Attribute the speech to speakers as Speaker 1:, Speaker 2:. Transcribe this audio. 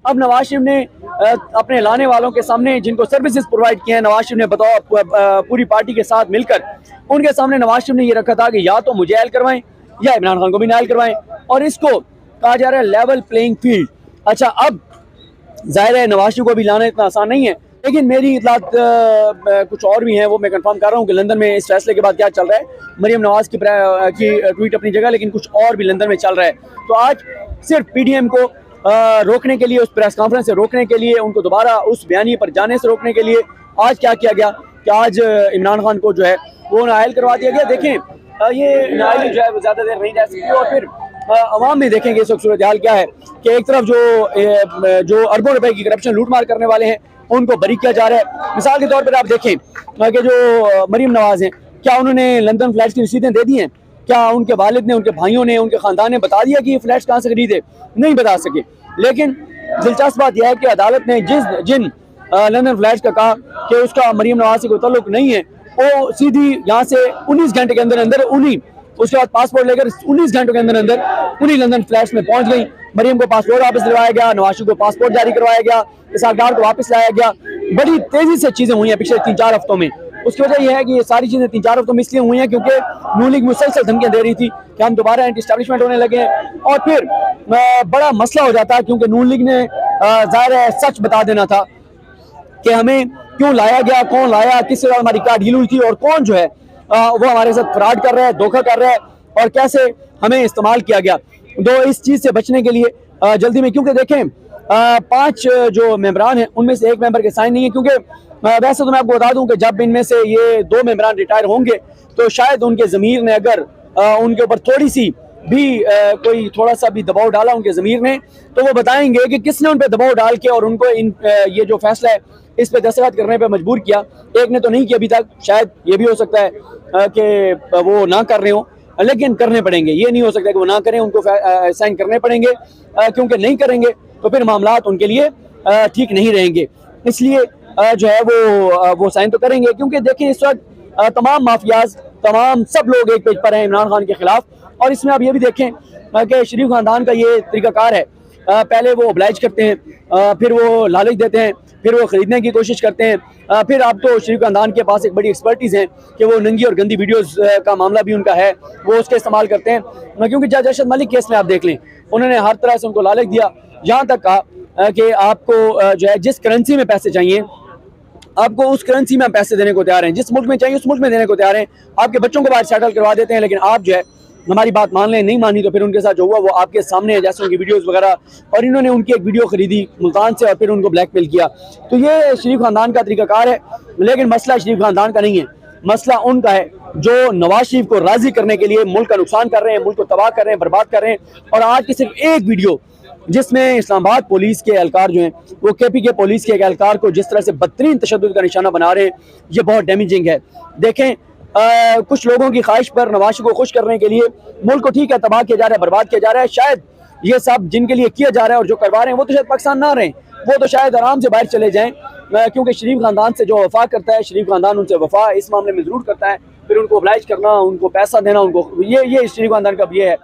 Speaker 1: अब नवाज शरीफ ने अपने लाने वालों के सामने, जिनको सर्विसेज प्रोवाइड किए हैं, नवाज शरीफ ने बताओ पूरी पार्टी के साथ मिलकर उनके सामने नवाज शरीफ ने ये रखा था कि या तो मुझे नायल करवाएं या इमरान खान को भी नायल करवाएं, और इसको कहा जा रहा है लेवल प्लेइंग फील्ड। अच्छा, अब जाहिर है नवाज शरीफ को भी लाना इतना आसान नहीं है, लेकिन मेरी इतलात कुछ और भी हैं, वो मैं कंफर्म कर रहा हूँ कि लंदन में इस फैसले के बाद क्या चल रहा है। मरीम नवाज की ट्वीट अपनी जगह, लेकिन कुछ और भी लंदन में चल रहा है। तो आज सिर्फ पीडीएम को रोकने के लिए, उस प्रेस कॉन्फ्रेंस से रोकने के लिए, उनको दोबारा उस बयानी पर जाने से रोकने के लिए आज क्या किया गया कि आज इमरान खान को जो है वो नायल करवा दिया गया। देखें ये नायली जो है वो ज़्यादा देर नहीं रह सकती, और फिर अवाम में देखेंगे इस वक्त सूरत हाल क्या है कि एक तरफ जो अरबों रुपए की करप्शन लूटमार करने वाले हैं उनको बरी किया जा रहा है। मिसाल के तौर पर आप देखें कि जो मरीम नवाज हैं, क्या उन्होंने लंदन फ्लैट्स की रसीदें दे दी हैं? क्या उनके वालिद ने, उनके भाइयों ने, उनके खानदान ने बता दिया कि ये फ्लैट्स कहाँ से खरीदे? नहीं बता सके। लेकिन दिलचस्प बात यह है कि अदालत ने जिन लंदन फ्लैट्स का कहा कि उसका मरीम नवाज से कोई ताल्लुक नहीं है, वो सीधी यहाँ से 19 घंटे के अंदर अंदर उसके बाद पासपोर्ट लेकर 19 घंटों के अंदर अंदर उन्हीं लंदन फ्लैट्स में पहुंच गई। मरीम को पासपोर्ट वापस दिलवाया गया, नवाज शरीफ को पासपोर्ट जारी करवाया गया, इसाकदार को वापस लाया गया। बड़ी तेजी से चीजें हुई हैं पिछले 3-4 हफ्तों में। उसकी वजह यह है कि ये सारी चीजें 3-4 हफ्तों में इसलिए हुई हैं क्योंकि नून लीग मुसलसल धमकियां दे रही थी कि हम दोबारा एंटी एस्टैब्लिशमेंट होने लगे हैं, और फिर बड़ा मसला हो जाता है क्योंकि नून लीग ने जाहिर है सच बता देना था कि हमें क्यों लाया गया, कौन लाया, किससे हमारी क्या डील हुई थी, और कौन जो है वो हमारे साथ फ्रॉड कर रहा है, धोखा कर रहा है, और कैसे हमें इस्तेमाल किया गया। तो इस चीज़ से बचने के लिए जल्दी में, क्योंकि देखें 5 जो मेंबरान हैं उनमें से एक मेंबर के साइन नहीं है, क्योंकि वैसे तो मैं आपको बता दूं कि जब इनमें से ये 2 मेंबरान रिटायर होंगे तो शायद उनके ज़मीर ने अगर उनके ऊपर थोड़ी सी भी कोई थोड़ा सा भी दबाव डाला उनके ज़मीर ने, तो वो बताएंगे कि किसने उन पर दबाव डाल के और उनको ये जो फैसला है इस पर दस्तखत करने पर मजबूर किया। एक ने तो नहीं किया अभी तक, शायद ये भी हो सकता है कि वो ना कर रहे हो, लेकिन करने पड़ेंगे। ये नहीं हो सकता कि वो ना करें, उनको साइन करने पड़ेंगे, क्योंकि नहीं करेंगे तो फिर मामलात उनके लिए ठीक नहीं रहेंगे। इसलिए जो है वो साइन तो करेंगे, क्योंकि देखिए इस वक्त तमाम माफियाज, तमाम सब लोग एक पेज पर हैं इमरान खान के खिलाफ। और इसमें आप ये भी देखें कि शरीफ खानदान का ये तरीकाकार है, पहले वो ओब्लाइज करते हैं, फिर वो लालच देते हैं, फिर वो खरीदने की कोशिश करते हैं, फिर आप तो शरीफ खानदान के पास एक बड़ी एक्सपर्टीज़ है कि वो नंगी और गंदी वीडियोस का मामला भी उनका है, वो उसका इस्तेमाल करते हैं। क्योंकि जज अरशद मलिक केस में आप देख लें, उन्होंने हर तरह से उनको लालच दिया, यहाँ तक कहा कि आपको जो है जिस करेंसी में पैसे चाहिए आपको उस करेंसी में हम पैसे देने को तैयार हैं, जिस मुल्क में चाहिए उस मुल्क में देने को तैयार हैं, आपके बच्चों को बाहर सेटल करवा देते हैं, लेकिन आप जो है हमारी बात मान लें, नहीं मानी तो फिर उनके साथ जो हुआ वो आपके सामने है, जैसे उनकी वीडियोस वगैरह। और इन्होंने उनकी एक वीडियो खरीदी मुल्तान से और फिर उनको ब्लैकमेल किया। तो ये शरीफ खानदान का तरीकाकार है, लेकिन मसला शरीफ खानदान का नहीं है, मसला उनका है जो नवाज शरीफ को राजी करने के लिए मुल्क का नुकसान कर रहे हैं, मुल्क को तबाह कर रहे हैं, बर्बाद कर रहे हैं। और आज की सिर्फ एक वीडियो जिसमें इस्लामाबाद पुलिस के एहलकार जो हैं वो KPK पुलिस के एक एहलकार को जिस तरह से बदतरीन तशद्दुद का निशाना बना रहे हैं, ये बहुत डैमेजिंग है। देखें कुछ लोगों की ख्वाहिश पर नवाज शरीफ को खुश करने के लिए मुल्क को ठीक है तबाह किया जा रहा है, बर्बाद किया जा रहा है। शायद ये सब जिनके लिए किया जा रहा है और जो करवा रहे हैं वो तो शायद पाकिस्तान ना रहें, वो तो शायद आराम से बाहर चले जाएं, क्योंकि शरीफ खानदान से जो वफा करता है, शरीफ खानदान उनसे वफा इस मामले में ज़रूर करता है। फिर उनको ओब्लाइज करना, उनको पैसा देना, उनको ये शरीफ खानदान का ये है।